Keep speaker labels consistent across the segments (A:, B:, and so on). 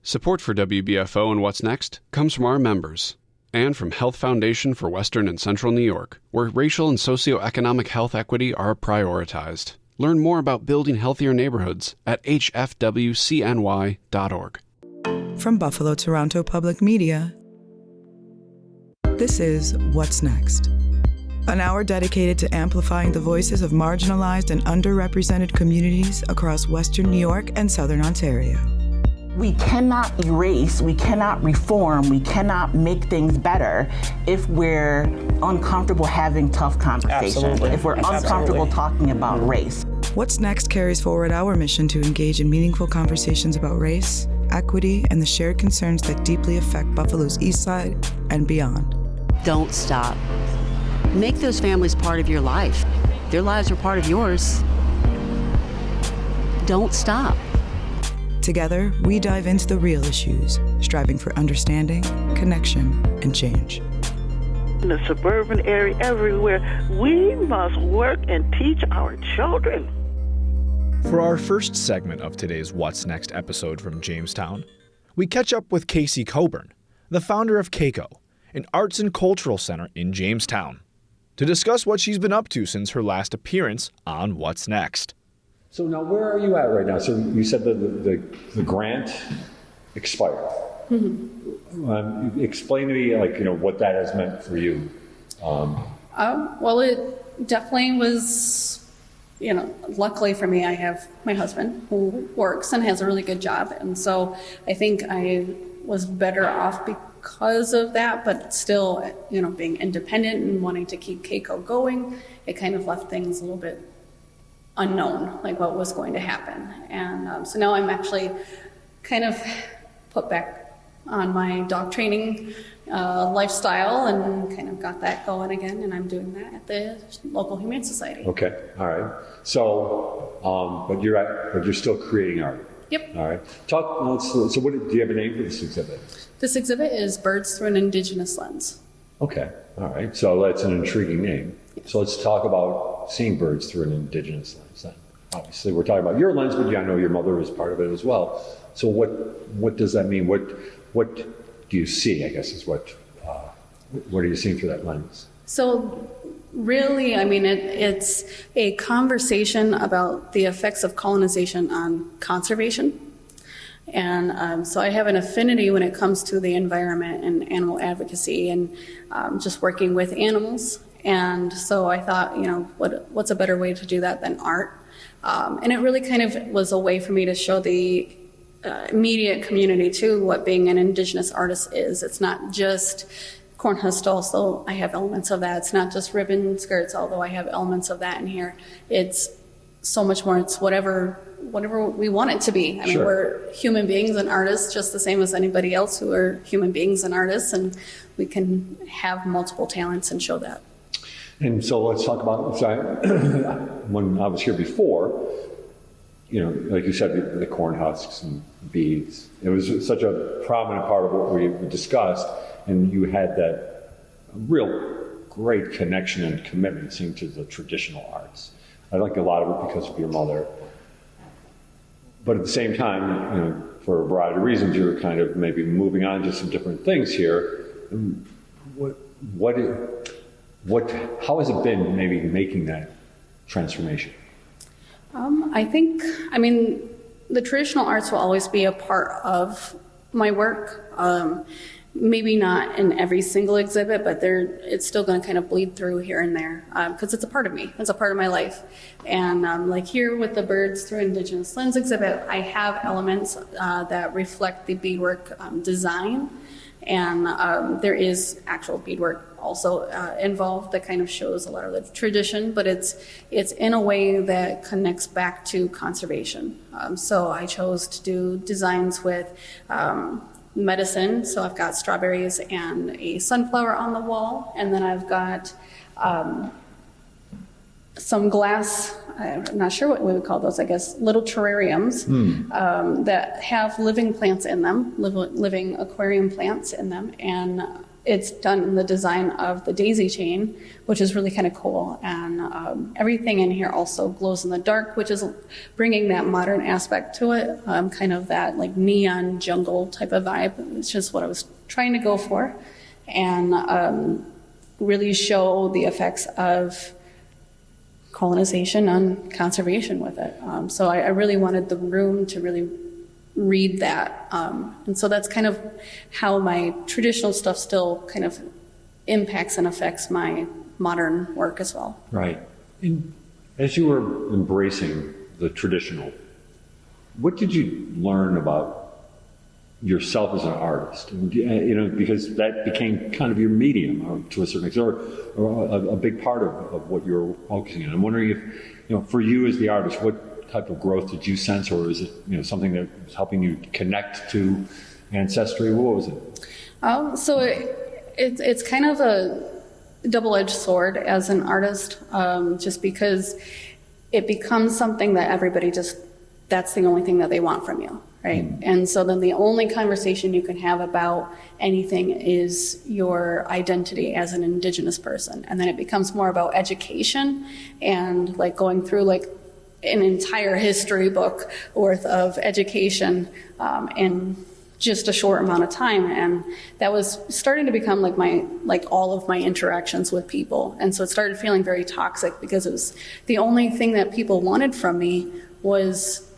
A: Support for WBFO and What's Next comes from our members and from Health Foundation for Western and Central New York, where racial and socioeconomic health equity are prioritized. Learn more about building healthier neighborhoods at hfwcny.org.
B: From Buffalo Toronto Public Media, this is What's Next, an hour dedicated to amplifying the voices of marginalized and underrepresented communities across Western New York and Southern Ontario.
C: We cannot erase, we cannot reform, we cannot make things better if we're uncomfortable having tough conversations,
D: Absolutely.
C: if we're uncomfortable talking about race.
B: What's Next carries forward our mission to engage in meaningful conversations about race, equity, and the shared concerns that deeply affect Buffalo's East Side and beyond.
E: Don't stop. Make those families part of your life. Their lives are part of yours. Don't stop.
B: Together, we dive into the real issues, striving for understanding, connection, and change.
F: In the suburban area, everywhere, we must work and teach our children.
D: For our first segment of today's What's Next episode from Jamestown, we catch up with Kaycee Colburn, the founder of KayCo, an arts and cultural center in Jamestown, to discuss what she's been up to since her last appearance on What's Next.
G: So now, where are you at right now? So you said the grant expired. Mm-hmm. Explain to me, what that has meant for you.
H: Well, it definitely was, luckily for me, I have my husband who works and has a really good job. And so I think I was better off because of that, but still, being independent and wanting to keep KayCo going, it kind of left things a little bit unknown, like what was going to happen. And so now I'm actually kind of put back on my dog training lifestyle and kind of got that going again, and I'm doing that at the local Humane Society.
G: Okay, all right. So, but you're still creating art.
H: Yep.
G: All right. So what do you have a name for this exhibit?
H: This exhibit is Birds Through an Indigenous Lens.
G: Okay, all right. So that's an intriguing name. Yes. So let's talk about seeing birds through an Indigenous lens then. Obviously, we're talking about your lens, but I know your mother is part of it as well. So what does that mean? What do you see, I guess, is what are you seeing through that lens?
H: So really, it's a conversation about the effects of colonization on conservation. And so I have an affinity when it comes to the environment and animal advocacy and just working with animals. And so I thought, what's a better way to do that than art? And it really kind of was a way for me to show the immediate community too what being an Indigenous artist is. It's not just corn husk also, I have elements of that. It's not just ribbon skirts, although I have elements of that in here. It's so much more. It's whatever we want it to be.
G: Sure.
H: We're human beings and artists just the same as anybody else who are human beings and artists, and we can have multiple talents and show that.
G: And so let's talk about, when I was here before, like you said, the corn husks and beads. It was such a prominent part of what we discussed, and you had that real great connection and commitment, it seemed, to the traditional arts. I like a lot of it because of your mother. But at the same time, for a variety of reasons, you're kind of maybe moving on to some different things here. How has it been maybe making that transformation?
H: I think, the traditional arts will always be a part of my work. Maybe not in every single exhibit, but it's still going to kind of bleed through here and there because it's a part of me. It's a part of my life. And like here with the Birds Through Indigenous Lens exhibit, I have elements that reflect the beadwork design. And there is actual beadwork also involved that kind of shows a lot of the tradition, but it's in a way that connects back to conservation. So I chose to do designs with medicine. So I've got strawberries and a sunflower on the wall, and then I've got some glass, I'm not sure what we would call those, I guess, little terrariums that have living plants in them, living aquarium plants in them. And it's done in the design of the daisy chain, which is really kind of cool. And everything in here also glows in the dark, which is bringing that modern aspect to it, kind of that like neon jungle type of vibe. It's just what I was trying to go for, and really show the effects of colonization on conservation with it. So I really wanted the room to really read that. And so that's kind of how my traditional stuff still kind of impacts and affects my modern work as well.
G: Right. And as you were embracing the traditional, what did you learn about yourself as an artist? You know, because that became kind of your medium to a certain extent, or a big part of what you're focusing on. I'm wondering if, you know, for you as the artist, what type of growth did you sense, or is it, you know, something that was helping you connect to ancestry? What was it? So
H: it's kind of a double-edged sword as an artist, just because it becomes something that everybody that's the only thing that they want from you, right? Mm-hmm. And so then the only conversation you can have about anything is your identity as an Indigenous person. And then it becomes more about education and like going through like an entire history book worth of education in just a short amount of time. And that was starting to become like all of my interactions with people. And so it started feeling very toxic, because it was the only thing that people wanted from me was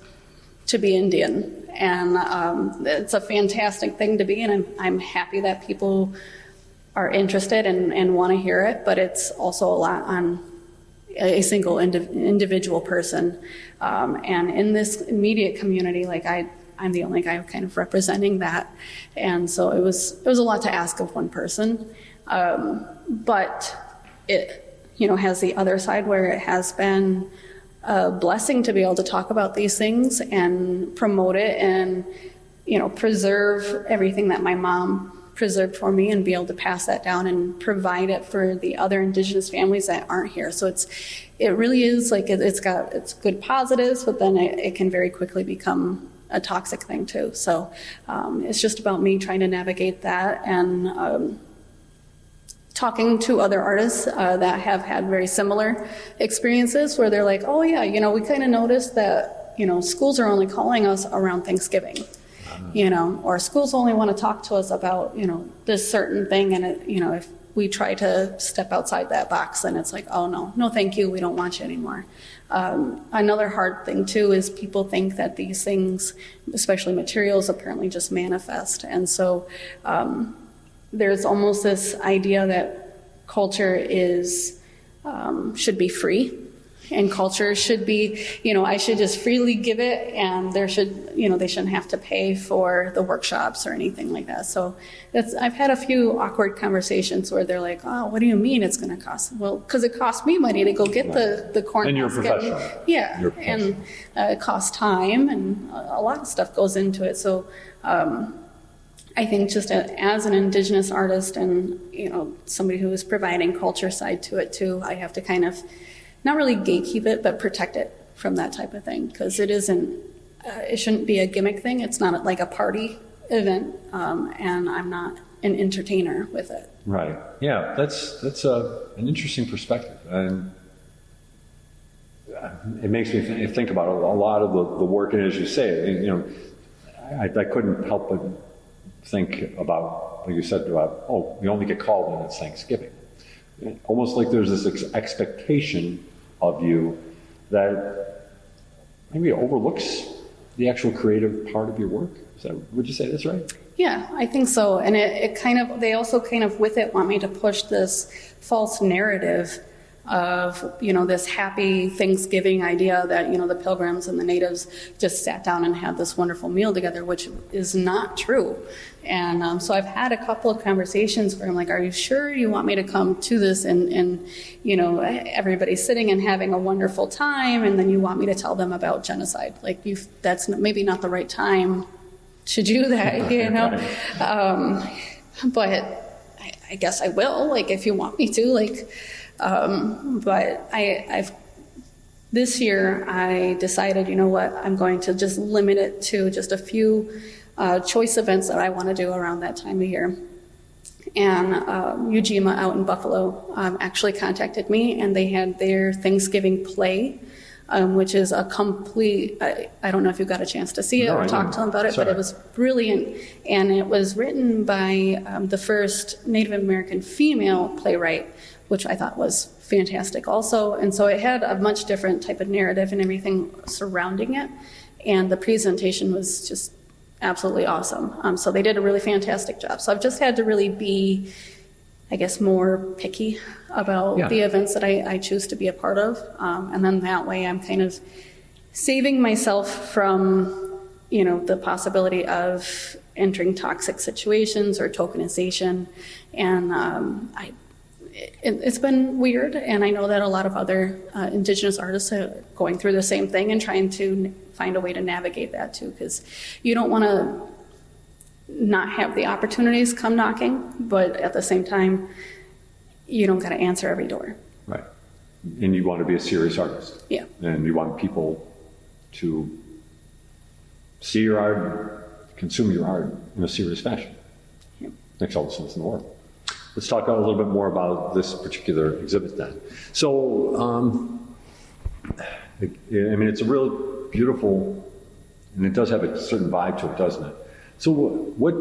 H: to be Indian. And it's a fantastic thing to be, and I'm happy that people are interested and want to hear it, but it's also a lot on a single individual person. And in this immediate community, like I'm the only guy kind of representing that. And so it was a lot to ask of one person. But it, you know, has the other side where it has been a blessing to be able to talk about these things and promote it and, you know, preserve everything that my mom preserved for me, and be able to pass that down and provide it for the other Indigenous families that aren't here. So it really is like it's good positives, but then it can very quickly become a toxic thing too. So it's just about me trying to navigate that, and talking to other artists that have had very similar experiences, where they're like, oh yeah, you know, we kind of noticed that, you know, schools are only calling us around Thanksgiving. You know, or schools only want to talk to us about, you know, this certain thing. And, it, you know, if we try to step outside that box, then it's like, oh, no, thank you. We don't want you anymore. Another hard thing, too, is people think that these things, especially materials, apparently just manifest. And so there's almost this idea that culture should be free. And culture should be, you know, I should just freely give it, and they shouldn't have to pay for the workshops or anything like that. So I've had a few awkward conversations where they're like, oh, what do you mean it's going to cost? Well, because it costs me money to go get the corn.
G: And you're a professional.
H: Yeah, and it costs time, and a lot of stuff goes into it. So I think just as an Indigenous artist, and, you know, somebody who is providing culture side to it too, I have to kind of not really gatekeep it, but protect it from that type of thing, because it shouldn't be a gimmick thing. It's not like a party event, and I'm not an entertainer with it.
G: Right. Yeah, that's an interesting perspective, and it makes me think about a lot of the work. And as you say, you know, I couldn't help but think about, like you said, about, oh, we only get called when it's Thanksgiving. Almost like there's this expectation of you that maybe overlooks the actual creative part of your work. Would you say that's right?
H: Yeah, I think so. And they also kind of with it want me to push this false narrative of, you know, this happy Thanksgiving idea that, you know, the Pilgrims and the Natives just sat down and had this wonderful meal together, which is not true. And so I've had a couple of conversations where I'm like, are you sure you want me to come to this and you know, everybody's sitting and having a wonderful time, and then you want me to tell them about genocide? Like, that's maybe not the right time to do that, you know? But I guess I will, like, if you want me to, like... But this year I decided, you know what, I'm going to just limit it to just a few choice events that I want to do around that time of year. and Ujima out in Buffalo actually contacted me, and they had their Thanksgiving play, which is a complete, I don't know if you got a chance to see it or talk to them about it, but it was brilliant. And it was written by the first Native American female playwright, which I thought was fantastic also. And so it had a much different type of narrative and everything surrounding it. And the presentation was just absolutely awesome. So they did a really fantastic job. So I've just had to really be, I guess, more picky about the events that I choose to be a part of. And then that way I'm kind of saving myself from, the possibility of entering toxic situations or tokenization. And it's been weird. And I know that a lot of other Indigenous artists are going through the same thing and trying to find a way to navigate that too, because you don't want to not have the opportunities come knocking, but at the same time, you don't got to answer every door.
G: Right. And you want to be a serious artist.
H: Yeah.
G: And you want people to see your art, consume your art in a serious fashion.
H: Yeah.
G: Makes all the sense in the world. Let's talk a little bit more about this particular exhibit then. So, it's a real beautiful, and it does have a certain vibe to it, doesn't it? So what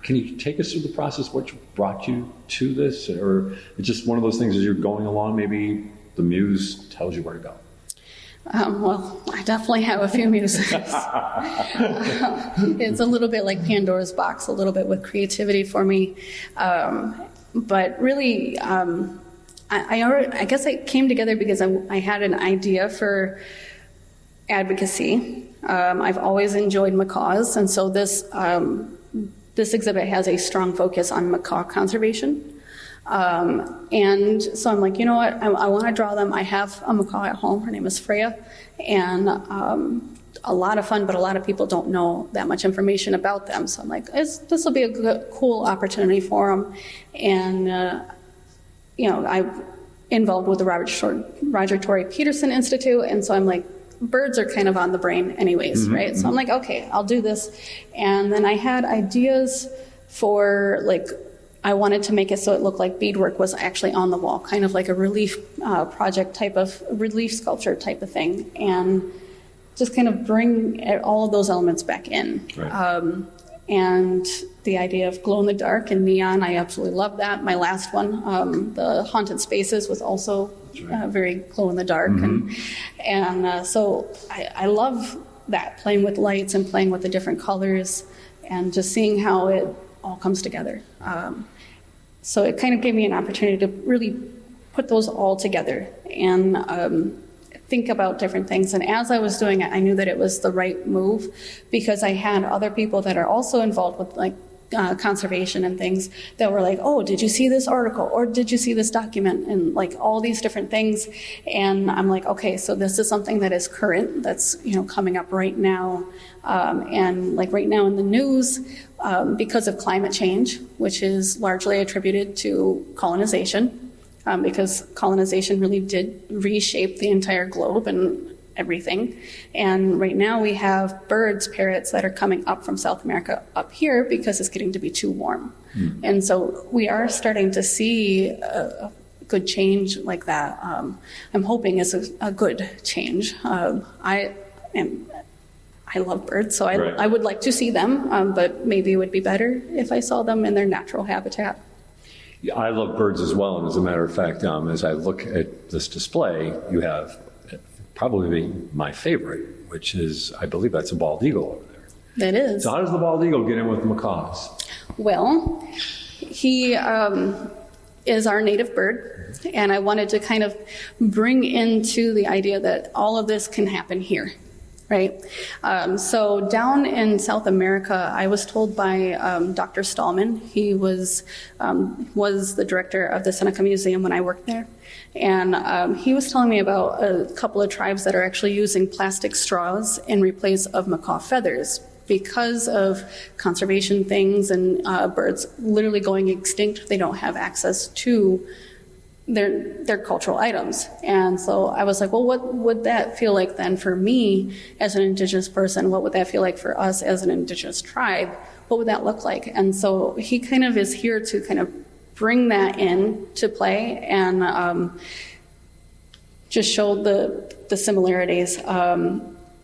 G: can you take us through the process? What brought you to this? Or it's just one of those things as you're going along, maybe the muse tells you where to go?
H: Well, I definitely have a few muses. It's a little bit like Pandora's box, a little bit with creativity for me. But really, I guess it came together because I had an idea for advocacy. I've always enjoyed macaws, and so this exhibit has a strong focus on macaw conservation. And so I'm like, you know what, I want to draw them. I have a macaw at home. Her name is Freya, and a lot of fun, but a lot of people don't know that much information about them. So I'm like, this will be a cool opportunity for them. And, I'm involved with the Roger Tory Peterson Institute, and so I'm like, birds are kind of on the brain anyways, right? So I'm like, okay, I'll do this. And then I had ideas for, I wanted to make it so it looked like beadwork was actually on the wall, kind of like a relief project type of, relief sculpture type of thing, and just kind of bring all of those elements back in. Right. And the idea of glow-in-the-dark and neon, I absolutely love that. My last one, the Haunted Spaces, was also very glow-in-the-dark. And so I love that, playing with lights and playing with the different colors and just seeing how it all comes together. So it kind of gave me an opportunity to really put those all together and think about different things. And as I was doing it, I knew that it was the right move because I had other people that are also involved with conservation and things that were like, oh, did you see this article? Or did you see this document? And all these different things. And I'm like, okay, so this is something that is current, that's, coming up right now. And right now in the news, because of climate change, which is largely attributed to colonization, because colonization really did reshape the entire globe and everything. And right now we have birds, parrots that are coming up from South America up here because it's getting to be too warm. And so we are starting to see a good change like that. I'm hoping it's a good change. I love birds, so I would like to see them, but maybe it would be better if I saw them in their natural habitat.
G: Yeah, I love birds as well, and as a matter of fact, as I look at this display, you have probably my favorite, which is, I believe that's a bald eagle over there.
H: That is.
G: So how does the bald eagle get in with the macaws?
H: Well, he is our native bird, and I wanted to kind of bring into the idea that all of this can happen here. Right. So down in South America, I was told by Dr. Stallman, he was the director of the Seneca Museum when I worked there. And he was telling me about a couple of tribes that are actually using plastic straws in replace of macaw feathers because of conservation things and birds literally going extinct. They don't have access to their cultural items. And so I was like, well, what would that feel like then for me as an Indigenous person? What would that feel like for us as an Indigenous tribe what would that look like? And so he kind of is here to kind of bring that in to play and just show the similarities.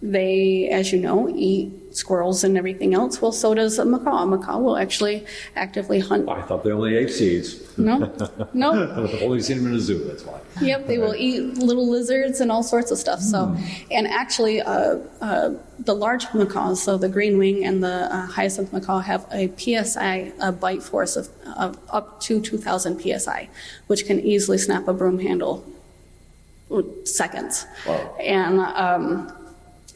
H: They, as you know, eat squirrels and everything else. Well, so does a macaw. A macaw will actually actively hunt.
G: I thought they only ate seeds.
H: No.
G: I've only seen them in a zoo, that's why.
H: Yep, they will eat little lizards and all sorts of stuff. So, and actually, the large macaws, so the green wing and the hyacinth macaw, have a PSI, a bite force of up to 2,000 PSI, which can easily snap a broom handle seconds. Wow. And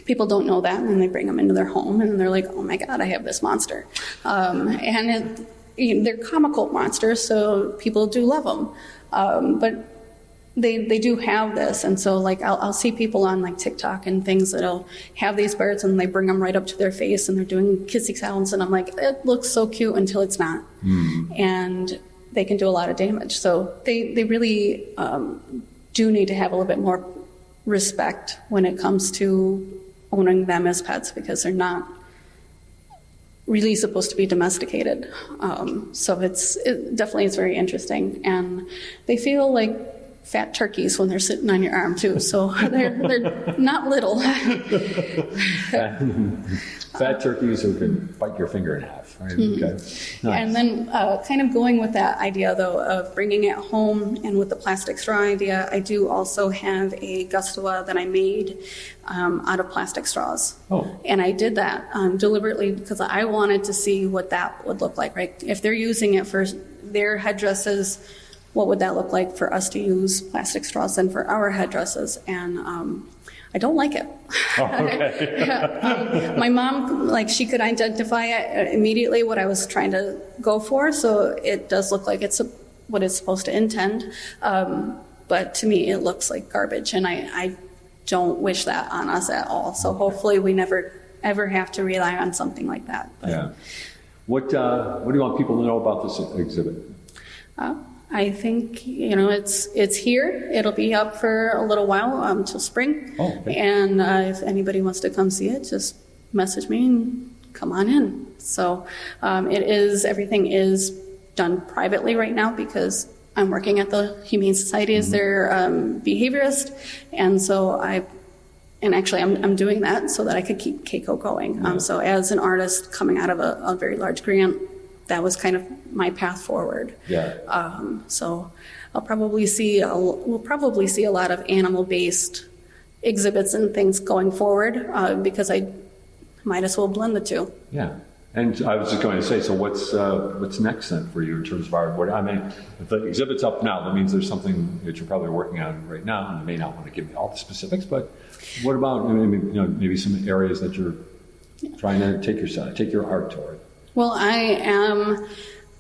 H: people don't know that, and they bring them into their home, and they're like, "Oh my God, I have this monster," and they're comical monsters, so people do love them, but they do have this, and so like I'll see people on like TikTok and things that'll have these birds, and they bring them right up to their face, and they're doing kissy sounds, and I'm like, it looks so cute until it's not, and they can do a lot of damage. So they really do need to have a little bit more respect when it comes to owning them as pets, because they're not really supposed to be domesticated. So it definitely is very interesting, and they feel like fat turkeys when they're sitting on your arm too. So they're not little.
G: Fat turkeys who can bite your finger in half. Right? Okay. Nice.
H: And then kind of going with that idea, though, of bringing it home, and with the plastic straw idea, I do also have a gustula that I made out of plastic straws. Oh. And I did that deliberately because I wanted to see what that would look like, right? If they're using it for their headdresses, what would that look like for us to use plastic straws and for our headdresses? And I don't like it. Oh, okay. My mom, like, she could identify it immediately what I was trying to go for, so it does look like it's what it's supposed to intend. But to me, it looks like garbage, and I don't wish that on us at all. So hopefully we never, ever have to rely on something like that. But,
G: yeah. What do you want people to know about this exhibit?
H: I think, it's here. It'll be up for a little while, till spring. Oh, okay. And if anybody wants to come see it, just message me and come on in. So everything is done privately right now because I'm working at the Humane Society as their behaviorist. And so I'm doing that so that I could keep KayCo going. So as an artist coming out of a very large grant, that was kind of my path forward. Yeah. So we'll probably see a lot of animal-based exhibits and things going forward because I might as well blend the two.
G: Yeah. And I was just going to say, so what's next then for you in terms of art? I mean, if the exhibit's up now, that means there's something that you're probably working on right now, and you may not want to give me all the specifics, but what about maybe some areas that you're trying to take your art toward?
H: Well, I am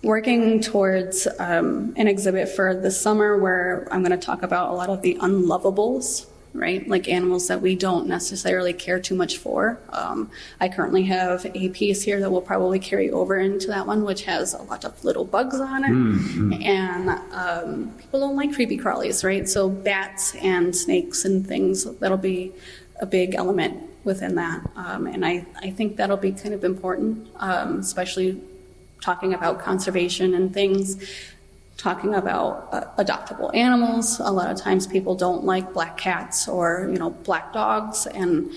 H: working towards an exhibit for the summer where I'm going to talk about a lot of the unlovables, right? Like animals that we don't necessarily care too much for. I currently have a piece here that will probably carry over into that one, which has a lot of little bugs on it. Mm-hmm. And people don't like creepy crawlies, right? So bats and snakes and things, that'll be a big element within that. And I think that'll be kind of important, especially talking about conservation and things, talking about adoptable animals. A lot of times people don't like black cats or, black dogs, and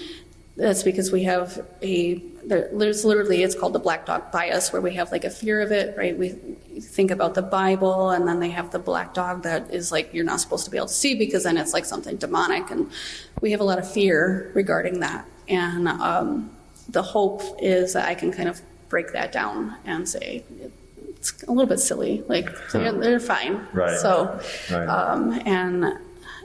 H: that's because we have there's literally, it's called the black dog bias, where we have like a fear of it, right? We think about the Bible, and then they have the black dog that is like, you're not supposed to be able to see because then it's like something demonic, and we have a lot of fear regarding that. And the hope is that I can kind of break that down and say, it's a little bit silly, like they're fine. Right. So, right. And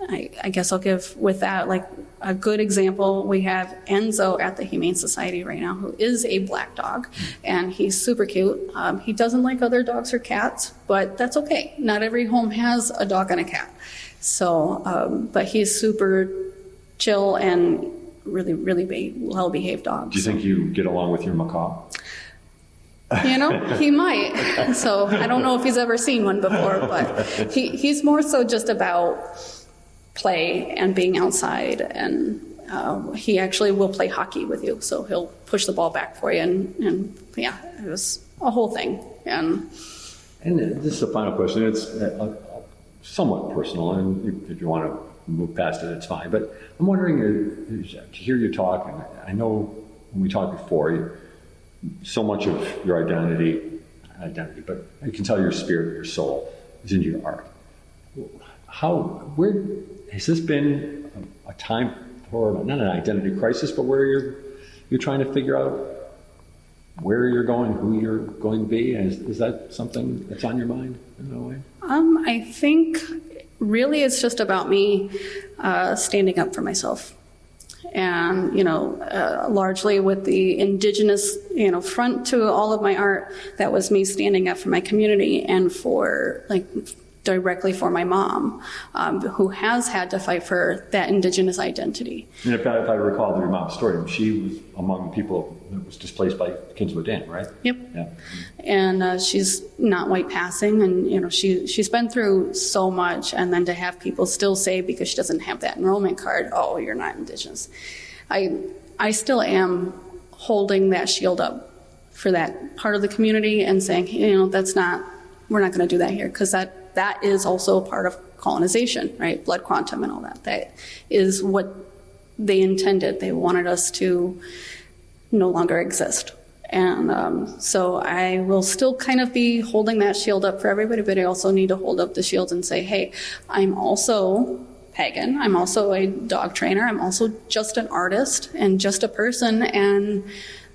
H: I guess I'll give with that, like a good example. We have Enzo at the Humane Society right now, who is a black dog, and he's super cute. He doesn't like other dogs or cats, but that's okay. Not every home has a dog and a cat. So, but he's super chill and really, really well-behaved dog.
G: Do you think you get along with your macaw?
H: He might. So I don't know if he's ever seen one before, but he's more so just about play and being outside and he actually will play hockey with you. So he'll push the ball back for you. And yeah, it was a whole thing. And
G: this is the final question. It's somewhat personal, and if you want to move past it, it's fine. But I'm wondering, to hear you talk, and I know when we talked before, so much of your identity, but I can tell your spirit, your soul is in your art. Where has this been a time for, not an identity crisis, but where you're trying to figure out where you're going, who you're going to be? Is that something that's on your mind in a way?
H: I think really it's just about me standing up for myself. And, largely with the Indigenous, front to all of my art, that was me standing up for my community and for, directly for my mom, who has had to fight for that Indigenous identity.
G: And if I recall your mom's story, she was among the people that was displaced by Kinswood Dam, right?
H: Yep.
G: Yeah.
H: And she's not white passing, and she's been through so much, and then to have people still say, because she doesn't have that enrollment card, oh, you're not Indigenous. I still am holding that shield up for that part of the community and saying, we're not going to do that here, because that is also part of colonization, right? Blood quantum and all that. That is what they intended. They wanted us to no longer exist. And so I will still kind of be holding that shield up for everybody, but I also need to hold up the shield and say, hey, I'm also pagan. I'm also a dog trainer. I'm also just an artist and just a person, and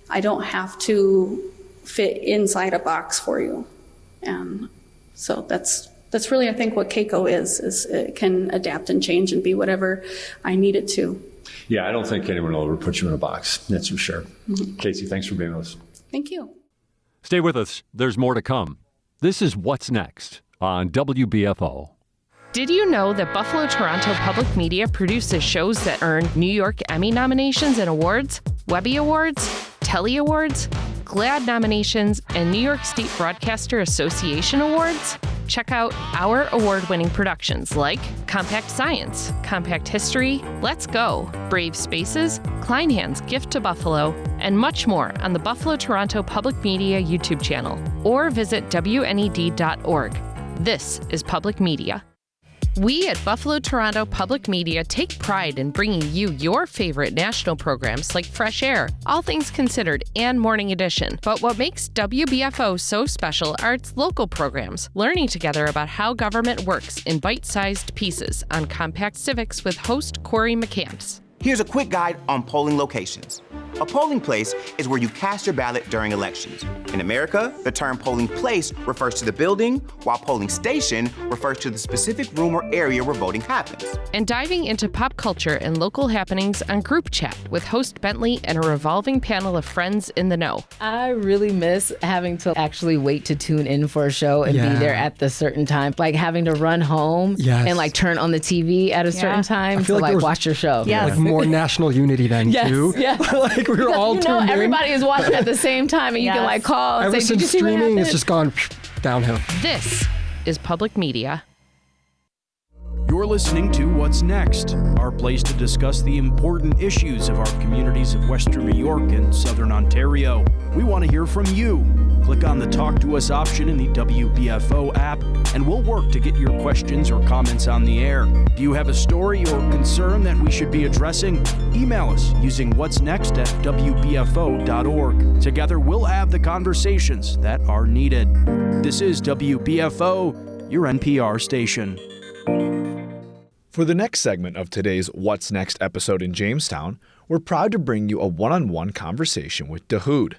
H: I don't have to fit inside a box for you. And so that's really, I think, what KayCo is it can adapt and change and be whatever I need it to.
G: Yeah, I don't think anyone will ever put you in a box. That's for sure.
H: Mm-hmm.
G: Kaycee, thanks for being with us.
H: Thank you.
I: Stay with us. There's more to come. This is What's Next on WBFO.
J: Did you know that Buffalo Toronto Public Media produces shows that earned New York Emmy nominations and awards, Webby Awards, Telly Awards, GLAAD nominations, and New York State Broadcaster Association Awards? Check out our award-winning productions like Compact Science, Compact History, Let's Go, Brave Spaces, Kleinhand's Gift to Buffalo, and much more on the Buffalo Toronto Public Media YouTube channel, or visit WNED.org. This is public media. We at Buffalo Toronto Public Media take pride in bringing you your favorite national programs like Fresh Air, All Things Considered, and Morning Edition. But what makes WBFO so special are its local programs, learning together about how government works in bite-sized pieces on Compact Civics with host Corey McCants.
K: Here's a quick guide on polling locations. A polling place is where you cast your ballot during elections. In America, the term polling place refers to the building, while polling station refers to the specific room or area where voting happens.
J: And diving into pop culture and local happenings on Group Chat with host Bentley and a revolving panel of friends in the know.
L: I really miss having to actually wait to tune in for a show and be there at the certain time. Like having to run home and turn on the TV at a certain time to watch your show.
M: Yeah. Like more national unity then too.
L: Yes.
M: Like we were all tuned in.
L: Everybody is watching at the same time, and you can call and
M: Ever
L: say,
M: since
L: "Did you see what
M: streaming,
L: happened?"
M: it's just gone downhill.
J: This is public media.
N: You're listening to What's Next, our place to discuss the important issues of our communities of Western New York and Southern Ontario. We want to hear from you. Click on the Talk to Us option in the WBFO app, and we'll work to get your questions or comments on the air. Do you have a story or concern that we should be addressing? Email us using whatsnext@wbfo.org. Together, we'll have the conversations that are needed. This is WBFO, your NPR station.
D: For the next segment of today's What's Next episode in Jamestown, we're proud to bring you a one-on-one conversation with Dahoud.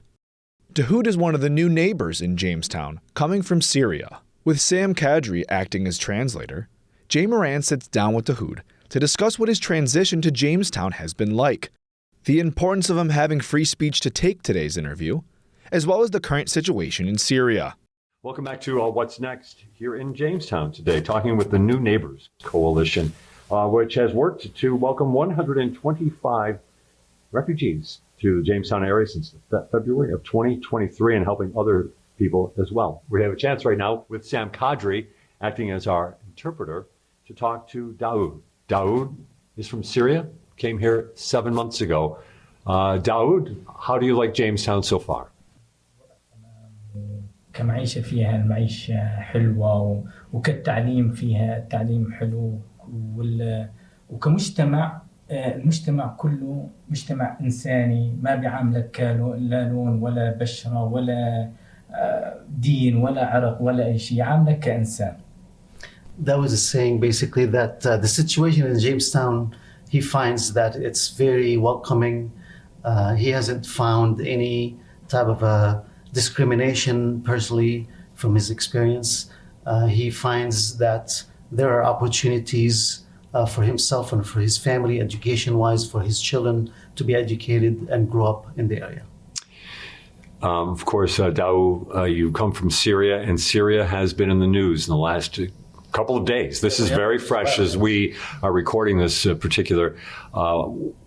D: Dahoud is one of the new neighbors in Jamestown, coming from Syria. With Sam Qadri acting as translator, Jay Moran sits down with Dahoud to discuss what his transition to Jamestown has been like, the importance of him having free speech to take today's interview, as well as the current situation in Syria.
G: Welcome back to What's Next here in Jamestown today, talking with the New Neighbors Coalition, which has worked to welcome 125 refugees to the Jamestown area since February of 2023 and helping other people as well. We have a chance right now with Sam Qadri acting as our interpreter to talk to Dahoud. Dahoud is from Syria.
O: came here 7 months ago. Daoud, how do you like Jamestown so far?
P: كمعيشة فيها المعيشة حلوة وكالتعليم فيها التعليم حلو وكمجتمع المجتمع كله مجتمع إنساني ما بيعاملك لا لون ولا بشرة ولا دين ولا عرق ولا أي شيء يعاملك كإنسان.
Q: That was saying basically that the situation in Jamestown, he finds that it's very welcoming. He hasn't found any type of discrimination personally from his experience. He finds that there are opportunities for himself and for his family, education-wise, for his children to be educated and grow up in the area.
O: Of course, Dao, you come from Syria, and Syria has been in the news in the last couple of days. This is very fresh as we are recording this particular.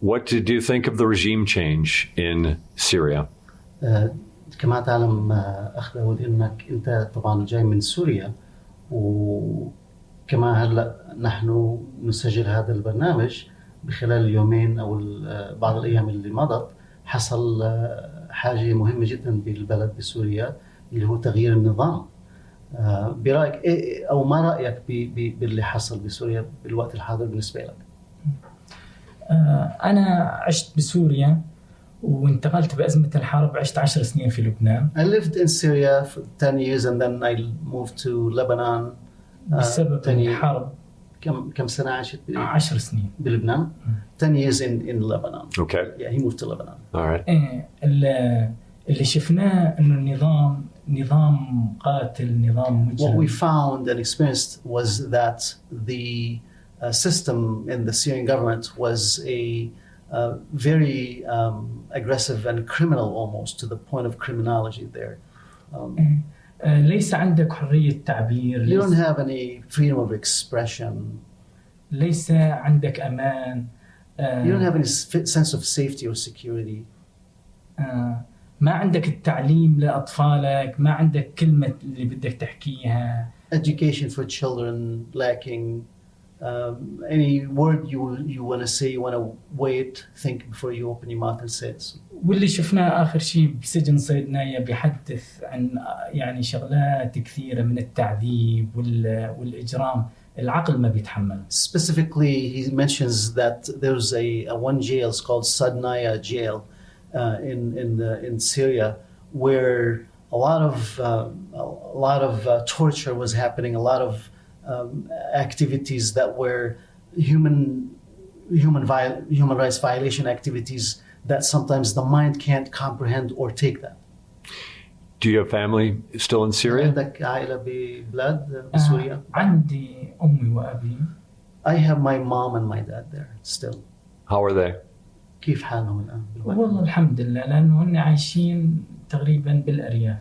O: What did you think of the regime change in Syria?
Q: كما تعلم أخ داود إنك أنت طبعا جاي من سوريا وكما هلأ نحن نسجل هذا البرنامج بخلال اليومين أو بعض الأيام اللي مضت حصل حاجة مهمة جدا بالبلد بسوريا اللي هو تغيير النظام. برأيك إيه أو ما رأيك باللي حصل بسوريا بالوقت الحاضر بالنسبة لك؟
P: أنا عشت بسوريا وانتقلت بأزمة الحرب عشت 10 سنين في لبنان.
Q: I lived in Syria for 10 years and then I moved to Lebanon.
P: بسبب الحرب.
Q: كم سنة عشت
P: 10 سنين
Q: بلبنان. 10 years in Lebanon.
O: Okay.
Q: Yeah, he moved to Lebanon.
O: All right.
P: اللي شفناه إنه النظام نظام قاتل نظام مجرم.
Q: What we found and experienced was that the system in the Syrian government was a very aggressive and criminal almost to the point of criminology there.
P: ليس عندك حرية تعبير.
Q: You don't have any freedom of expression.
P: ليس عندك أمان.
Q: You don't have any sense of safety or security.
P: ما عندك التعليم لأطفالك، ما عندك كلمة اللي بدك تحكيها.
Q: Education for children lacking. Any word you want to say, you want to wait, think before you open your mouth and say it.
P: واللي شفناه آخر شيء بسجن صيدنايا بيحدث عن يعني شغلات كثيرة من التعذيب والإجرام العقل ما بيتحمل.
Q: Specifically, he mentions that there's a one jail called Sadnaya jail in Syria where a lot of torture was happening, a lot of activities that were human rights violation activities that sometimes the mind can't comprehend or take that.
O: Do you have family still in Syria?
Q: عندك عائلة ببلاد بسوريا؟
P: عندي أمي وأبي.
Q: I have my mom and my dad there still.
O: How are they?
Q: كيف حالهم الآن؟
P: والله الحمد لله لأنه هن عايشين تقريبا بالأرياف.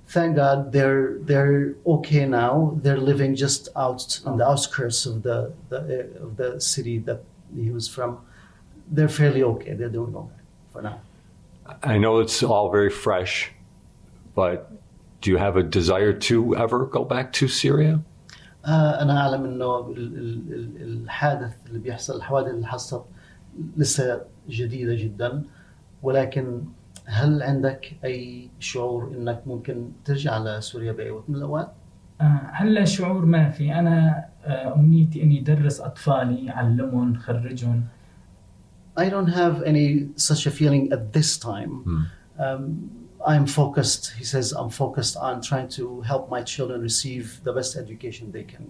Q: Thank God they're okay now. They're living just out on the outskirts of the city that he was from. They're fairly okay. They're doing okay for now.
O: I know it's all very fresh, but do you have a desire to ever go back to Syria?
Q: أنا أعلم إنه الحادث اللي بيحصل الحوادث اللي حصلت لسه جديدة جدا، ولكن هل عندك أي شعور إنك ممكن ترجع لسوريا بأي وقت من الأوقات؟
P: هلا شعور ما في. أنا أمنيتي إني أدرس أطفالي أعلمهم خرجهم.
Q: I don't have any such a feeling at this time. I'm focused, he says, I'm focused on trying to help my children receive the best education they can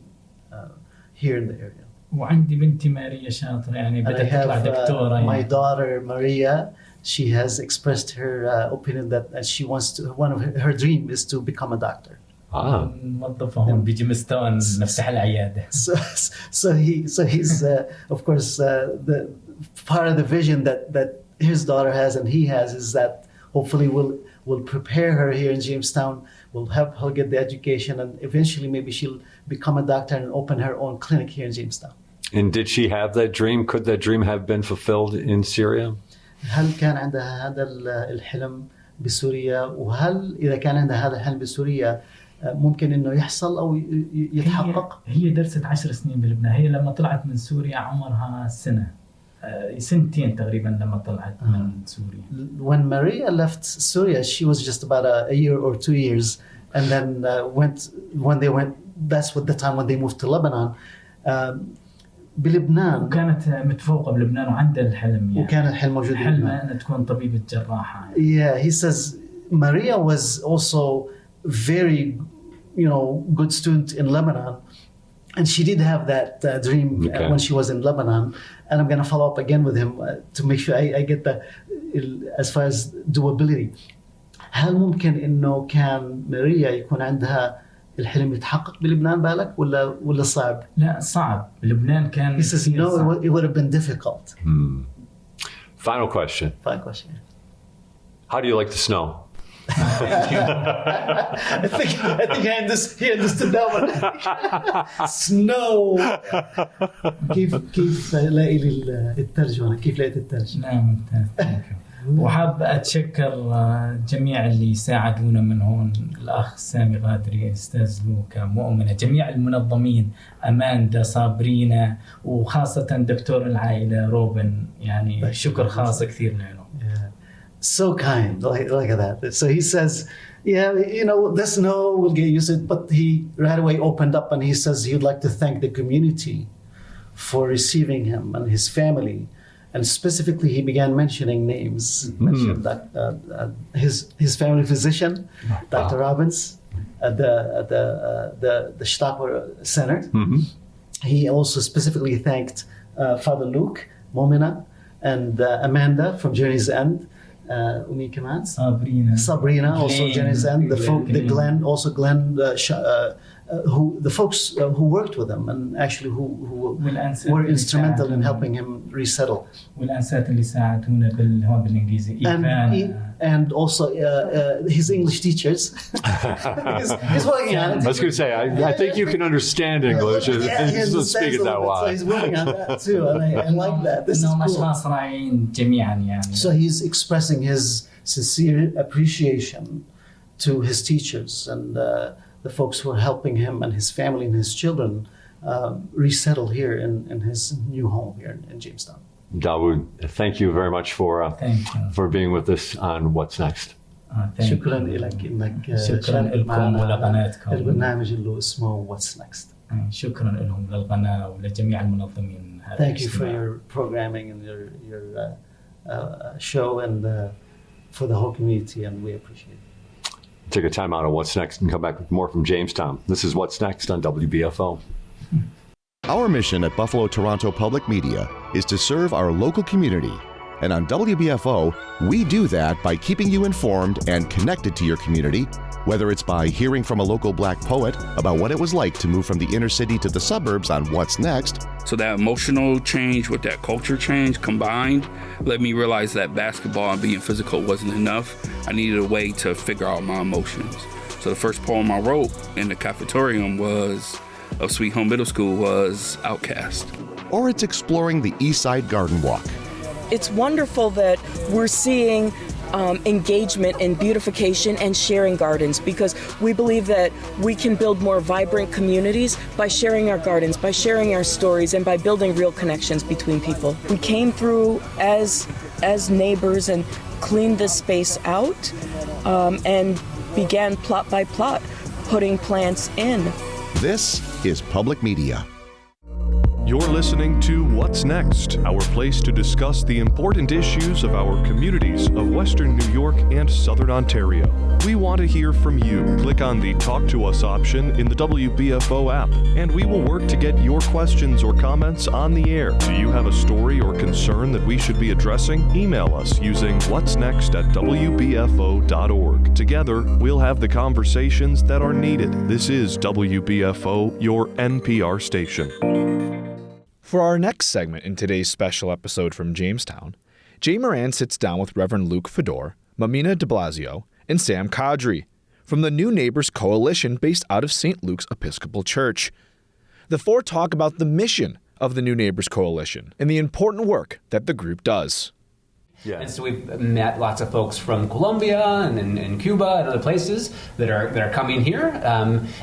Q: here in the area.
P: وعندي بنتي ماريا شاطرة يعني بدها تطلع دكتورة.
Q: My daughter Maria, she has expressed her opinion that she wants to, one of her dream is to become a doctor.
P: موظفة هون بجيمستاون نفتح العيادة.
Q: So he's of course the part of the vision that his daughter has and he has is that hopefully we'll prepare her here in Jamestown. We'll help her get the education and eventually maybe she'll become a doctor and open her own clinic here in Jamestown.
O: And did she have that dream? Could that dream have been fulfilled in Syria?
Q: هل كان عندها هذا الحلم بسوريا؟ وهل إذا كان عندها هذا الحلم بسوريا ممكن إنه يحصل أو يتحقق؟
P: هي درست 10 سنين بلبنان. هي لما طلعت من سوريا عمرها سنة. سنتين تقريبا لما طلعت من سوريا.
Q: When Maria left Syria, she was just about a year or 2 years, and then that's what the time when they moved to Lebanon. بلبنان
P: وكانت متفوقة بلبنان وعندها الحلم يعني.
Q: وكان الحلم موجود
P: حلمها أن تكون طبيبة جراحة.
Q: Yeah, he says Maria was also very, good student in Lebanon, and she did have that dream when she was in Lebanon. And I'm going to follow up again with him to make sure I get as far as doability. هل ممكن إنه كان ماريا يكون عندها الحلم يتحقق بلبنان بالك ولا صعب؟
P: لا صعب. لبنان كان.
Q: He says no, it would have been difficult.
O: Final question. How do you like the snow?
Q: I think he understood that one. Snow. كيف لاقي الترجمة؟ كيف لقيت الترجمة؟
P: نعم ممتاز. وحاب أتشكر جميع اللي ساعدونا من هون، الأخ سامي قادري، أستاذ لوكا، مؤمنة، جميع المنظمين، أماندا، صابرينا، وخاصة دكتور العائلة روبن، يعني شكر خاص كثير لهم.
Q: So kind, like that. So he says, the snow will get used to it, but he right away opened up and he says he'd like to thank the community for receiving him and his family. And specifically, he began mentioning names. Mentioned his family physician, Dr. Robbins, at the Stapler Center. He also specifically thanked Father Luke, Momina, and Amanda from Journey's End. Sabrina, also Journey's End. Glenn, the folks who worked with him and actually who were instrumental in helping him resettle.
P: والأنسات اللي ساعدونا هون بالإنجليزي.
Q: And also his English teachers. he's working on it.
O: I was going to say, I think you can understand English. He doesn't speak it that well.
Q: So he's working on that too, and I like that. This is cool. So he's expressing his sincere appreciation to his teachers and the folks who are helping him and his family and his children resettle here in his new home here in Jamestown.
O: Dawood, thank you very much for being with us on What's Next.
Q: شكرا لك انك شاركت معنا البرنامج اللي اسمه What's Next.
P: شكرا لهم للقناة ولجميع المنظمين.
Q: Thank you for your programming and your show and for the whole community, and we appreciate it.
O: Take a time out on What's Next and come back with more from Jamestown. This is What's Next on WBFO.
R: Our mission at Buffalo Toronto Public Media is to serve our local community. And on WBFO, we do that by keeping you informed and connected to your community, whether it's by hearing from a local Black poet about what it was like to move from the inner city to the suburbs on What's Next.
S: So that emotional change with that culture change combined let me realize that basketball and being physical wasn't enough. I needed a way to figure out my emotions. So the first poem I wrote in the cafeteria of Sweet Home Middle School was Outcast.
R: Or it's exploring the East Side Garden Walk.
T: It's wonderful that we're seeing engagement in beautification and sharing gardens, because we believe that we can build more vibrant communities by sharing our gardens, by sharing our stories, and by building real connections between people. We came through as neighbors and cleaned this space out and began plot by plot putting plants in.
R: This is public media.
U: You're listening to What's Next, our place to discuss the important issues of our communities of Western New York and Southern Ontario. We want to hear from you. Click on the Talk to Us option in the WBFO app, and we will work to get your questions or comments on the air. Do you have a story or concern that we should be addressing? Email us using whatsnext@wbfo.org. Together, we'll have the conversations that are needed. This is WBFO, your NPR station.
D: For our next segment in today's special episode from Jamestown, Jay Moran sits down with Reverend Luke Fodor, Momina Di Blasio, and Sam Qadri from the New Neighbors Coalition based out of St. Luke's Episcopal Church. The four talk about the mission of the New Neighbors Coalition and the important work that the group does.
V: Yeah. And so we've met lots of folks from Colombia and Cuba and other places that are coming here.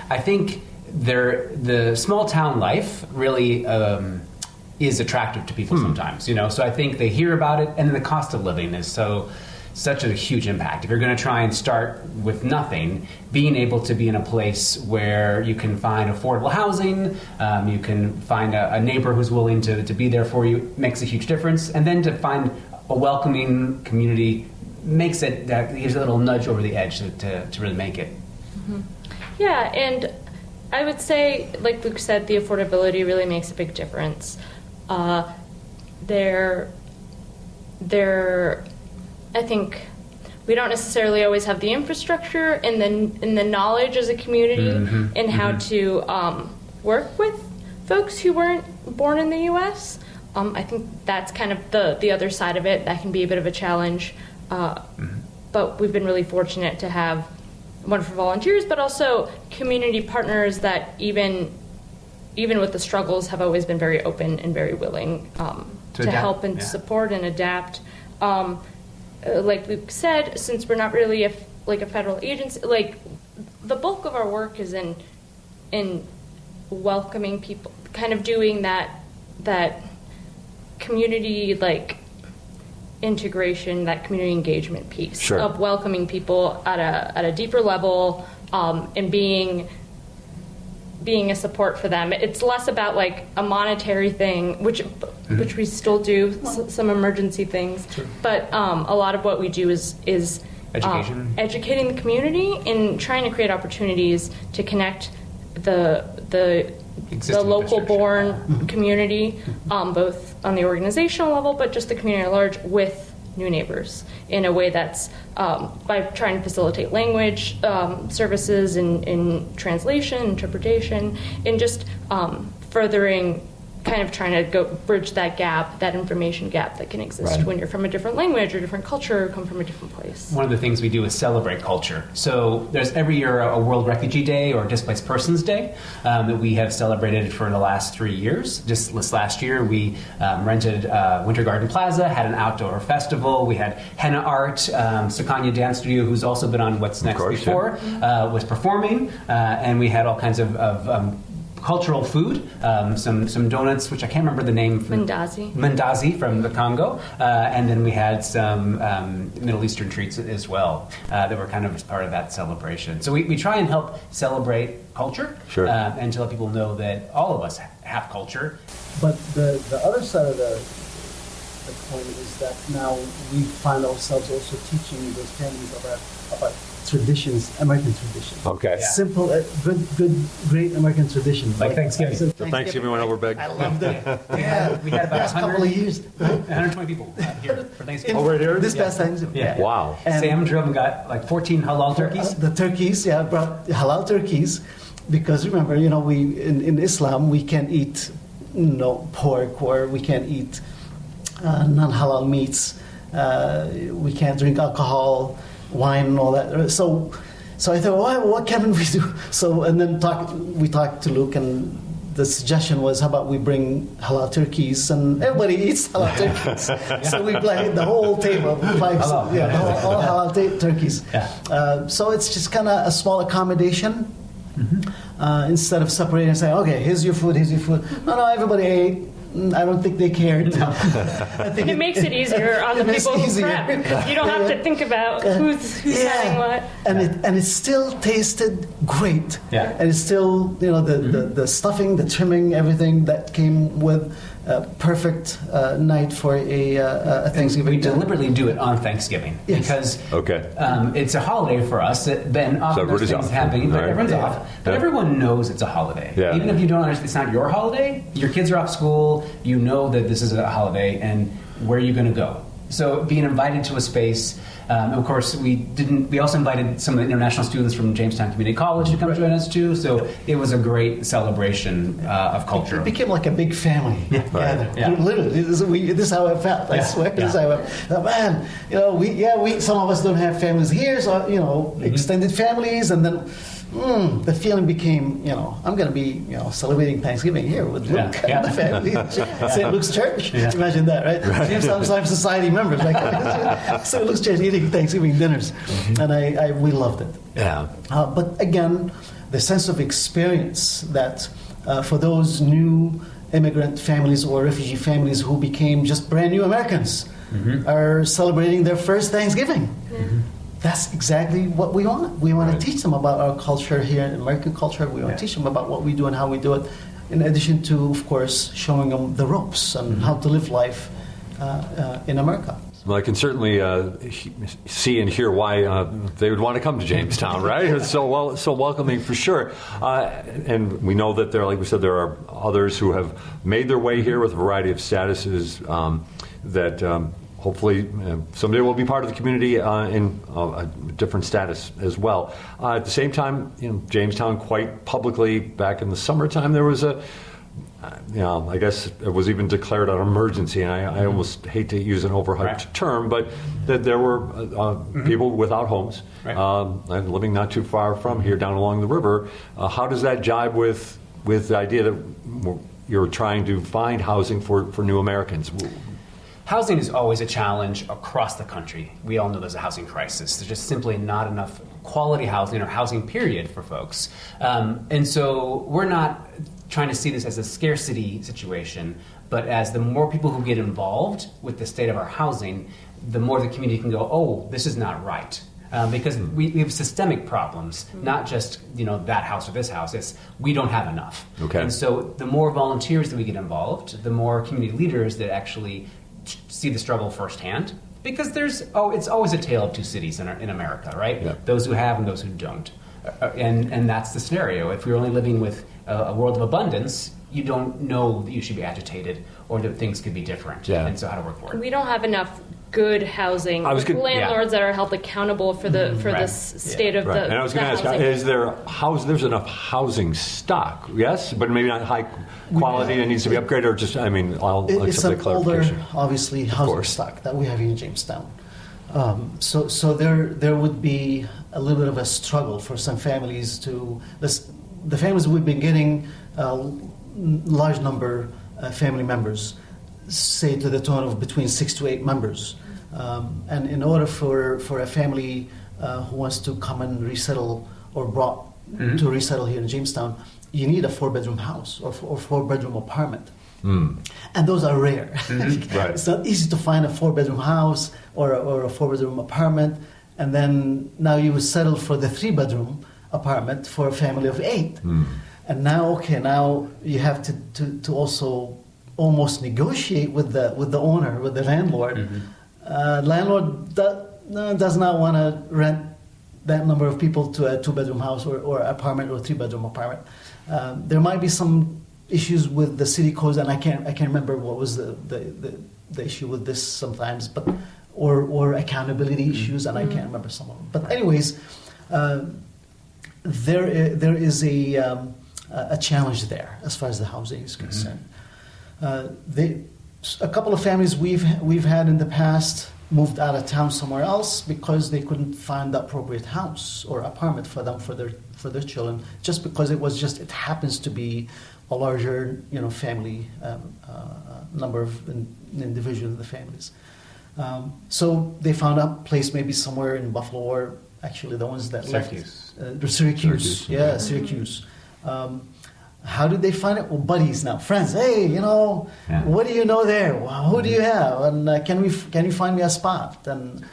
V: I think the small town life really is attractive to people sometimes, you know. So I think they hear about it, and the cost of living is such a huge impact. If you're going to try and start with nothing, being able to be in a place where you can find affordable housing, you can find a neighbor who's willing to be there for you makes a huge difference. And then to find a welcoming community makes it, that gives a little nudge over the edge to really make it.
A: Mm-hmm. Yeah, and I would say, like Luke said, the affordability really makes a big difference. I think we don't necessarily always have the infrastructure and the knowledge as a community in how to work with folks who weren't born in the U.S. I think that's kind of the other side of it. That can be a bit of a challenge. But we've been really fortunate to have wonderful volunteers, but also community partners that even with the struggles have always been very open and very willing to help and support and adapt. Like Luke said, since we're not really a federal agency, like the bulk of our work is in welcoming people, kind of doing that community integration, that community engagement piece of welcoming people at a deeper level, and being a support for them. It's less about a monetary thing, which we still do, some emergency things, but a lot of what we do is educating the community and trying to create opportunities to connect the local born community, both on the organizational level, but just the community at large, with new neighbors in a way that's by trying to facilitate language services in translation, interpretation, and just furthering, kind of trying to bridge that gap, that information gap that can exist when you're from a different language or different culture or come from a different place.
V: One of the things we do is celebrate culture. So there's every year a World Refugee Day or Displaced Persons Day that we have celebrated for the last 3 years. Just this last year, we rented Winter Garden Plaza, had an outdoor festival. We had henna art. Sukanya Dance Studio, who's also been on What's Next before, was performing. And we had all kinds of cultural food, some donuts, which I can't remember the name. Mandazi from the Congo. And then we had some Middle Eastern treats as well that were kind of as part of that celebration. So we try and help celebrate culture and to let people know that all of us have culture.
Q: But the other side of the coin is that now we find ourselves also teaching those families about traditions, American traditions.
O: Okay.
Q: Simple, great American traditions.
V: Like Thanksgiving.
O: So Thanksgiving went over big.
Q: I loved it.
V: Yeah. We had about
Q: a couple of years.
V: 120 people here for Thanksgiving.
O: Right here?
Q: This past Thanksgiving.
O: Yeah. Wow.
Q: And
V: Sam drove and got 14 halal turkeys.
Q: The turkeys, brought halal turkeys, because remember, we in Islam we can't eat pork, or we can't eat non-halal meats. We can't drink alcohol, wine, and all that. So I thought, what can we do? So, and then we talked to Luke, and the suggestion was, how about we bring halal turkeys, and everybody eats halal turkeys. So we played the whole table, all halal turkeys. Yeah. So it's just kind of a small accommodation. Instead of separating and saying, okay, here's your food. No, everybody ate. I don't think they cared. No.
A: I think it makes it easier on the people who prep. You don't have to think about who's having what.
Q: And it still tasted great.
V: Yeah.
Q: And it's still, the stuffing, the trimming, everything that came with a perfect night for a Thanksgiving.
V: We deliberately do it on Thanksgiving because it's a holiday for us. Then often those things happen, but everyone's off. But everyone knows it's a holiday. Yeah. Even if you don't understand, it's not your holiday. Your kids are off school. You know that this is a holiday, and where are you going to go? So being invited to a space, of course, we also invited some of the international students from Jamestown Community College to come join us too. So it was a great celebration of culture.
Q: It became like a big family. Yeah. Literally, this is how I felt. I swear, this is how I felt. Man, we some of us don't have families here, so extended families, and then. The feeling became, I'm going to be, celebrating Thanksgiving here with Luke and the family. St. Luke's Church. Imagine that, right? Jamestown Life Society members, St. Luke's Church eating Thanksgiving dinners, and we loved it.
O: Yeah.
Q: But again, the sense of experience that for those new immigrant families or refugee families who became just brand new Americans are celebrating their first Thanksgiving. That's exactly what we want. We want to teach them about our culture here, American culture. We want to teach them about what we do and how we do it, in addition to, of course, showing them the ropes and how to live life in America.
O: Well, I can certainly see and hear why they would want to come to Jamestown, right? It's so welcoming for sure. And we know that like we said, there are others who have made their way here with a variety of statuses that hopefully someday will be part of the community in a different status as well. At the same time, Jamestown quite publicly back in the summertime, there was I guess it was even declared an emergency, and I almost hate to use an overhyped term, but that there were people without homes, living not too far from here, down along the river. How does that jibe with the idea that you're trying to find housing for new Americans?
V: Housing is always a challenge across the country. We all know there's a housing crisis. There's just simply not enough quality housing or housing period for folks. And so we're not trying to see this as a scarcity situation, but as the more people who get involved with the state of our housing, the more the community can go, oh, this is not right. Because we have systemic problems, not just that house or this house. It's we don't have enough.
O: Okay.
V: And so the more volunteers that we get involved, the more community leaders that actually see the struggle firsthand. Because it's always a tale of two cities in America, right?
O: Yeah.
V: Those who have and those who don't. And that's the scenario. If you're only living with a world of abundance, you don't know that you should be agitated or that things could be different.
O: Yeah.
V: And so how to work for it.
A: We don't have enough good housing with landlords that are held accountable for the state of the
O: And I was going to ask, there's enough housing stock, yes, but maybe not high quality and needs to be upgraded, or just, I'll
Q: it's
O: accept
Q: an
O: the clarification.
Q: older, obviously, housing stock that we have in Jamestown. So there would be a little bit of a struggle for some families the families we've been getting large number family members, say to the tune of between 6 to 8 members. And in order for a family who wants to come and resettle or brought to resettle here in Jamestown, you need a 4-bedroom house or 4-bedroom apartment. And those are rare.
O: Right.
Q: It's not easy to find a 4-bedroom house or a 4-bedroom apartment, and then now you would settle for the 3-bedroom apartment for a family of 8. And now you have to also almost negotiate with the owner, with the landlord. Landlord does not want to rent that number of people to a 2-bedroom house or apartment or 3-bedroom apartment. There might be some issues with the city codes, and I can't remember what was the issue with this sometimes, but or accountability issues, and I can't remember some of them. But anyways, there is a challenge there as far as the housing is concerned. A couple of families we've had in the past moved out of town somewhere else because they couldn't find the appropriate house or apartment for them for their children, just because it happens to be a larger family number of individuals in the families. So they found a place maybe somewhere in Buffalo, or actually the ones that
V: Syracuse.
Q: Syracuse. Yeah, Syracuse. How did they find it? Well, buddies now, friends. Hey, what do you know there? Who do you have? And can you find me a spot? And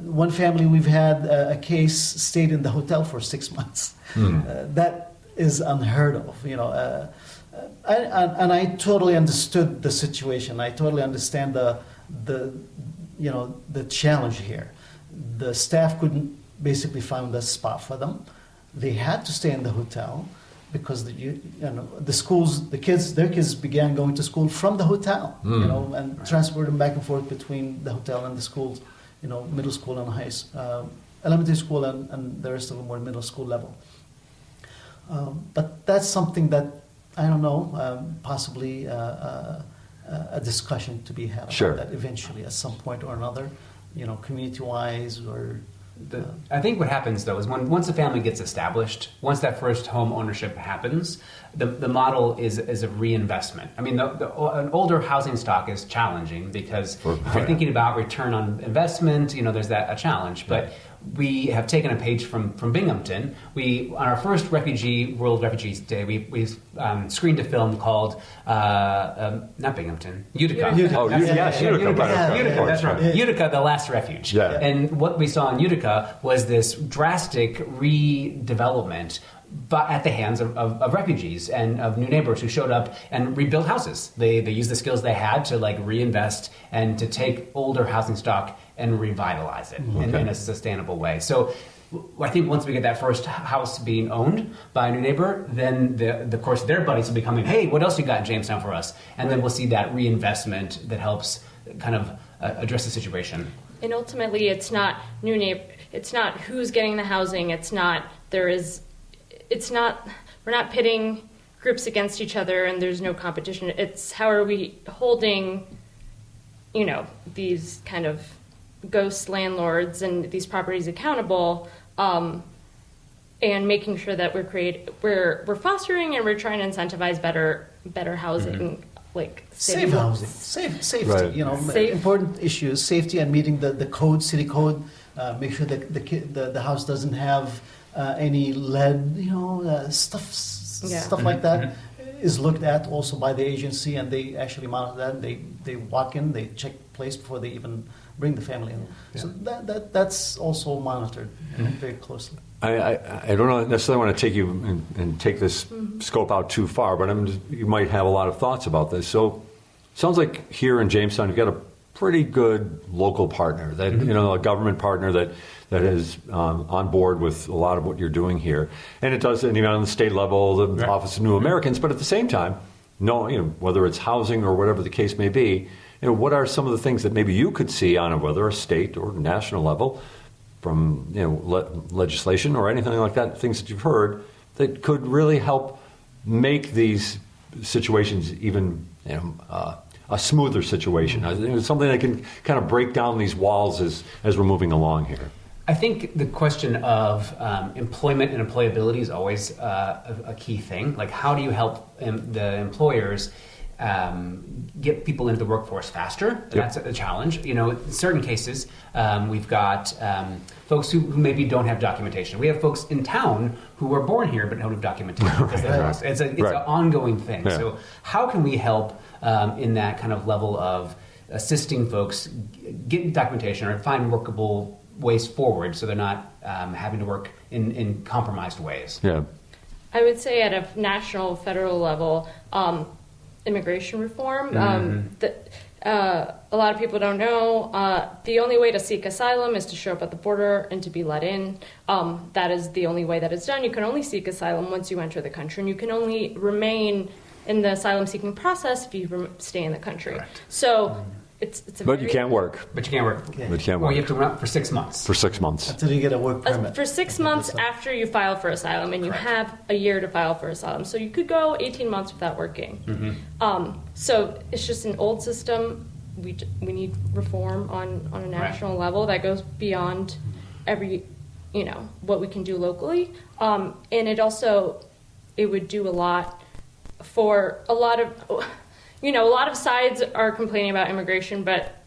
Q: one family we've had a case stayed in the hotel for 6 months. That is unheard of, and I totally understood the situation. I totally understand the challenge here. The staff couldn't basically find a spot for them. They had to stay in the hotel because the schools, their kids began going to school from the hotel, and transport them back and forth between the hotel and the schools, middle school and elementary school, and the rest of them were middle school level. But that's something that, I don't know, possibly a discussion to be had about that eventually at some point or another, community-wise or...
V: I think what happens, though, is once a family gets established, once that first home ownership happens, the model is a reinvestment. I mean, an older housing stock is challenging because if you're thinking about return on investment, there's a challenge. But we have taken a page from Binghamton. We, on our first World Refugees Day, we screened a film called, not Binghamton, Utica.
O: Utica. Oh, yes, Utica.
V: Utica, that's right. Utica, the Last Refuge.
O: Yeah.
V: And what we saw in Utica was this drastic redevelopment but at the hands of refugees and of new neighbors who showed up and rebuilt houses. They used the skills they had to like reinvest and to take older housing stock and revitalize it in a sustainable way. So I think once we get that first house being owned by a new neighbor, then of course their buddies will be coming, hey, what else you got in Jamestown for us? And then we'll see that reinvestment that helps kind of address the situation.
A: And ultimately it's not it's not who's getting the housing, we're not pitting groups against each other and there's no competition. It's how are we holding, these kind of ghost landlords and these properties accountable, and making sure that we're fostering and we're trying to incentivize better housing, like
Q: safe housing, safety. Right. Important issues, safety and meeting the code, city code. Make sure that the house doesn't have any lead, stuff like that is looked at also by the agency, and they actually monitor that. They walk in, they check place before they even bring the family in. Yeah. So that's also monitored very closely.
O: I don't necessarily want to take you and take this scope out too far, but you might have a lot of thoughts about this. So it sounds like here in Jamestown you've got a pretty good local partner, that a government partner that is on board with a lot of what you're doing here, and it does, even on the state level, the Office of New Americans. But at the same time, whether it's housing or whatever the case may be, what are some of the things that maybe you could see on whether a state or national level, from legislation or anything like that, things that you've heard that could really help make these situations even a smoother situation, something that can kind of break down these walls as we're moving along here?
V: I think the question of employment and employability is always a key thing. Like, how do you help the employers get people into the workforce faster? That's a challenge. In certain cases, we've got folks who maybe don't have documentation. We have folks in town who were born here but don't have documentation. It's an ongoing thing. Yeah. So how can we help in that kind of level of assisting folks get documentation or find workable ways forward so they're not having to work in compromised ways?
O: Yeah.
A: I would say at a national, federal level, immigration reform. A lot of people don't know the only way to seek asylum is to show up at the border and to be let in. That is the only way that it's done. You can only seek asylum once you enter the country, and you can only remain in the asylum-seeking process if you stay in the country. Correct. So it's
O: But you can't work.
V: But you can't work.
O: But you can't work.
V: Or you have to run for 6 months.
O: For 6 months.
Q: Until you get a work permit.
A: For 6 months after you file for asylum, and you have a year to file for asylum. So you could go 18 months without working. So it's just an old system. We need reform on a national level that goes beyond every, what we can do locally. And it would do a lot for a lot of, a lot of sides are complaining about immigration, but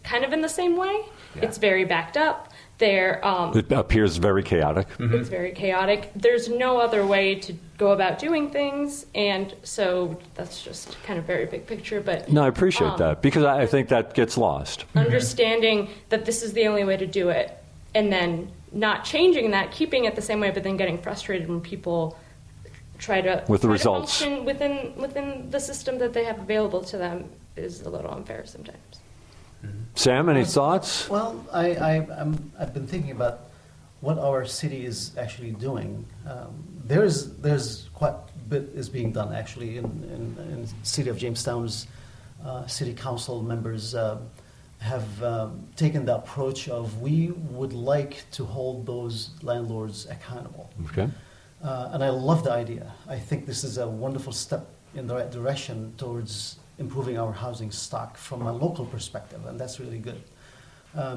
A: kind of in the same way. Yeah. It's very backed up.
O: It appears very chaotic.
A: It's very chaotic. There's no other way to go about doing things, and so that's just kind of very big picture. But
O: no, I appreciate that, because I think that gets lost.
A: Understanding that this is the only way to do it, and then not changing that, keeping it the same way, but then getting frustrated when people try to
O: results
A: function within the system that they have available to them is a little unfair sometimes.
O: Sam, any thoughts?
Q: Well, I've been thinking about what our city is actually doing. There's quite a bit is being done actually in the city of Jamestown's city council members have taken the approach of we would like to hold those landlords accountable.
O: Okay.
Q: And I love the idea. I think this is a wonderful step in the right direction towards improving our housing stock from a local perspective, and that's really good.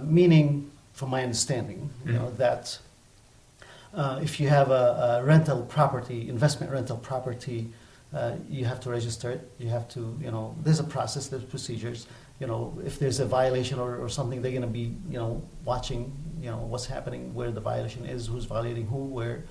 Q: Meaning, from my understanding, that if you have a rental property, investment rental property, you have to register it. You have to, there's a process, there's procedures. if there's a violation or something, they're going to be, watching, what's happening, where the violation is, who's violating who, where,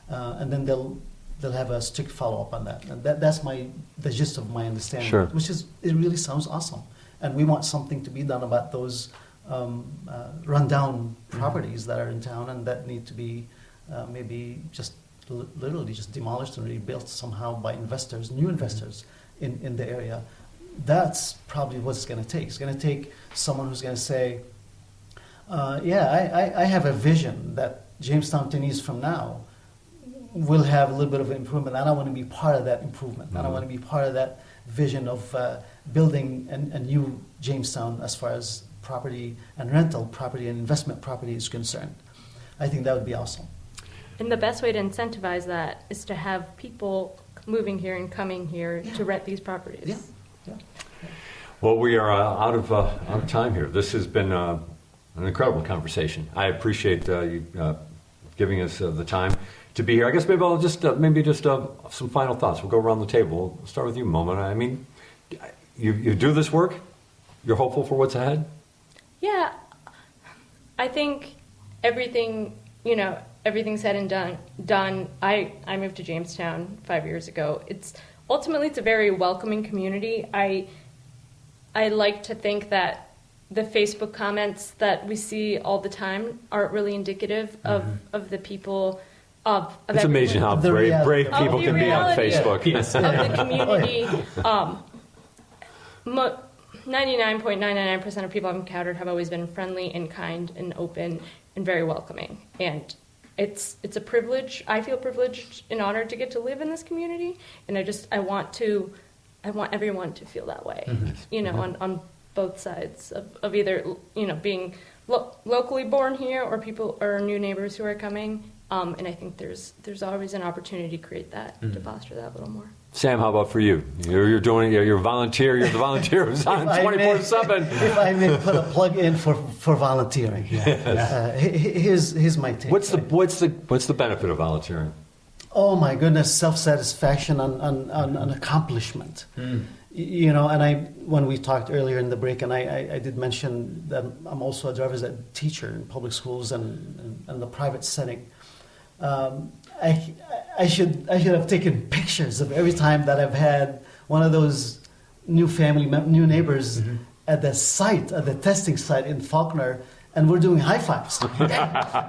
Q: and then they'll have a strict follow-up on that. And that's the gist of my understanding,
O: Sure.
Q: which is, it really sounds awesome. And we want something to be done about those rundown properties that are in town and that need to be maybe just literally just demolished and rebuilt somehow by investors, new investors in the area. That's probably what it's going to take. It's going to take someone who's going to say, I have a vision that Jamestown 10 years from now will have a little bit of improvement, and I want to be part of that improvement. And I want to be part of that vision of building a new Jamestown as far as property and rental property and investment property is concerned. I think that would be awesome.
A: And the best way to incentivize that is to have people moving here and coming here to rent these properties.
Q: Yeah.
O: Well, we are out of time here. This has been an incredible conversation. I appreciate you giving us the time to be here. I guess maybe I'll just some final thoughts. We'll go around the table. We'll start with you, Momina. I mean, you do this work. You're hopeful for what's ahead? Yeah,
A: I think everything said and done. I moved to Jamestown 5 years ago. It's a very welcoming community. I like to think that the Facebook comments that we see all the time aren't really indicative of the people of
O: it's amazing how brave people can be on Facebook.
A: Of the community. 99.999% of people I've encountered have always been friendly and kind and open and very welcoming. And it's a privilege. I feel privileged and honored to get to live in this community. And I want everyone to feel that way, on both sides of either, being locally born here or people or new neighbors who are coming. And I think there's always an opportunity to create that, to foster that a little more.
O: Sam, how about for you? You're doing it. You're a volunteer. You're the volunteer who's on 24/7.
Q: If I may put a plug in for volunteering, here's my take.
O: What's the benefit of volunteering?
Q: Oh my goodness, self-satisfaction and accomplishment. And when we talked earlier in the break, and I did mention that I'm also a driver's ed teacher in public schools and the private setting. I should have taken pictures of every time that I've had one of those new neighbors at the testing site in Faulkner, and we're doing high fives. I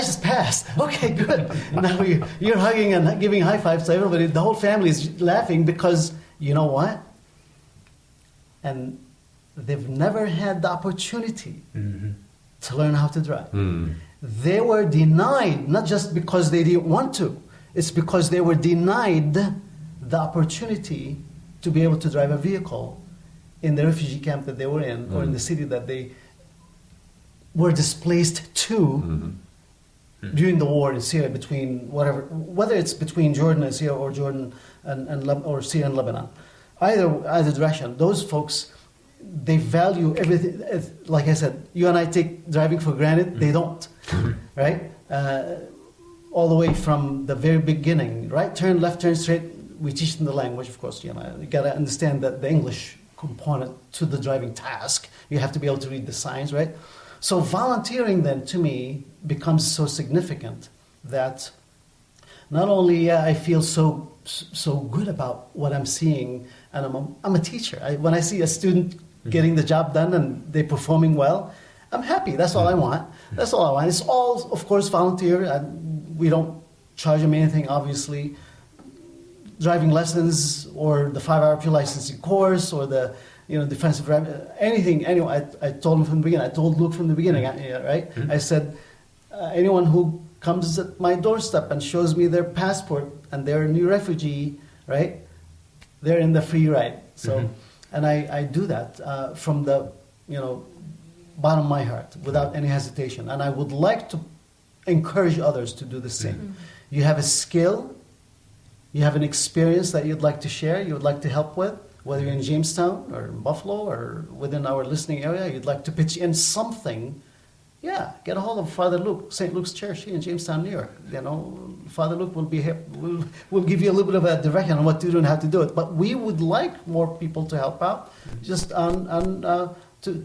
Q: just passed. Okay, good. Now you're hugging and giving high fives to everybody. The whole family is laughing because you know what? And they've never had the opportunity to learn how to drive. They were denied, not just because they didn't want to, it's because they were denied the opportunity to be able to drive a vehicle in the refugee camp that they were in, or in the city that they were displaced to during the war in Syria, between whether it's between Jordan and Syria, or Jordan or Syria and Lebanon. Either direction, those folks, they value everything. Like I said, you and I take driving for granted. They don't, right? All the way from the very beginning, right turn, left turn, straight. We teach them the language, of course. You got to understand that the English component to the driving task. You have to be able to read the signs, right? So volunteering then, to me, becomes so significant that not only I feel so good about what I'm seeing, and I'm a teacher. When I see a student getting the job done and they're performing well, I'm happy. That's all I want. That's all I want. It's all, of course, volunteer. We don't charge them anything, obviously. Driving lessons or the 5-hour pre-licensing course or the defensive driving, anything. Anyway, I told him from the beginning. I told Luke from the beginning, right? I said, anyone who comes at my doorstep and shows me their passport and they're a new refugee, right? They're in the free ride. So, and I do that from the bottom of my heart without any hesitation. And I would like to encourage others to do the same. You have a skill, you have an experience that you'd like to share, you would like to help with, whether you're in Jamestown or in Buffalo or within our listening area, you'd like to pitch in something Yeah, get a hold of Father Luke, St. Luke's Church here in Jamestown, New York. Father Luke will be here, will give you a little bit of a direction on what to do and how to do it. But we would like more people to help out, just to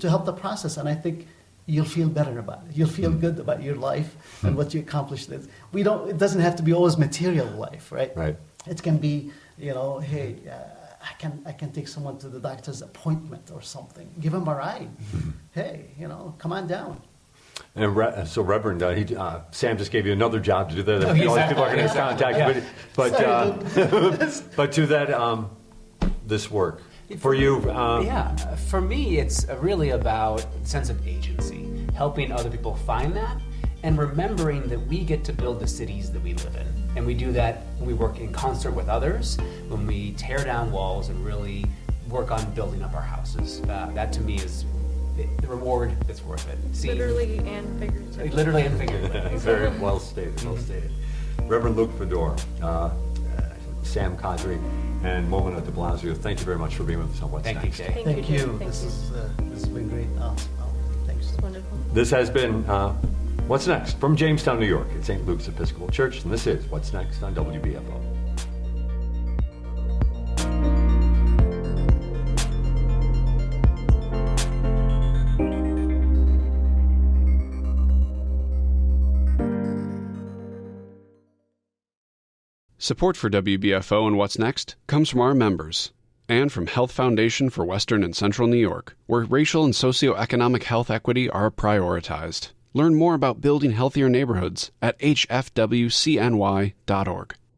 Q: help the process. And I think you'll feel better about it. You'll feel good about your life and what you accomplished. It doesn't have to be always material life, right?
O: Right.
Q: It can be, hey, I can take someone to the doctor's appointment or something. Give them a ride. Hey, come on down.
O: And so, Reverend, Sam just gave you another job to do that. All these people are going to contact you. But to that, this work for you.
V: For me, it's really about a sense of agency, helping other people find that, and remembering that we get to build the cities that we live in. And we do that when we work in concert with others, when we tear down walls and really work on building up our houses. That to me is the reward that's worth it.
A: Literally and figuratively.
V: Literally and figuratively.
O: Very well stated, well stated. Reverend Luke Fodor, Sam Qadri, and Momina Di Blasio, thank you very much for being with us on What's Next.
V: Thank you, Jay.
Q: Thank you. This has been great. Thanks.
A: Wonderful.
O: This has been What's Next from Jamestown, New York at St. Luke's Episcopal Church, and this is What's Next on WBFO.
C: Support for WBFO and What's Next comes from our members and from Health Foundation for Western and Central New York, where racial and socioeconomic health equity are prioritized. Learn more about building healthier neighborhoods at hfwcny.org.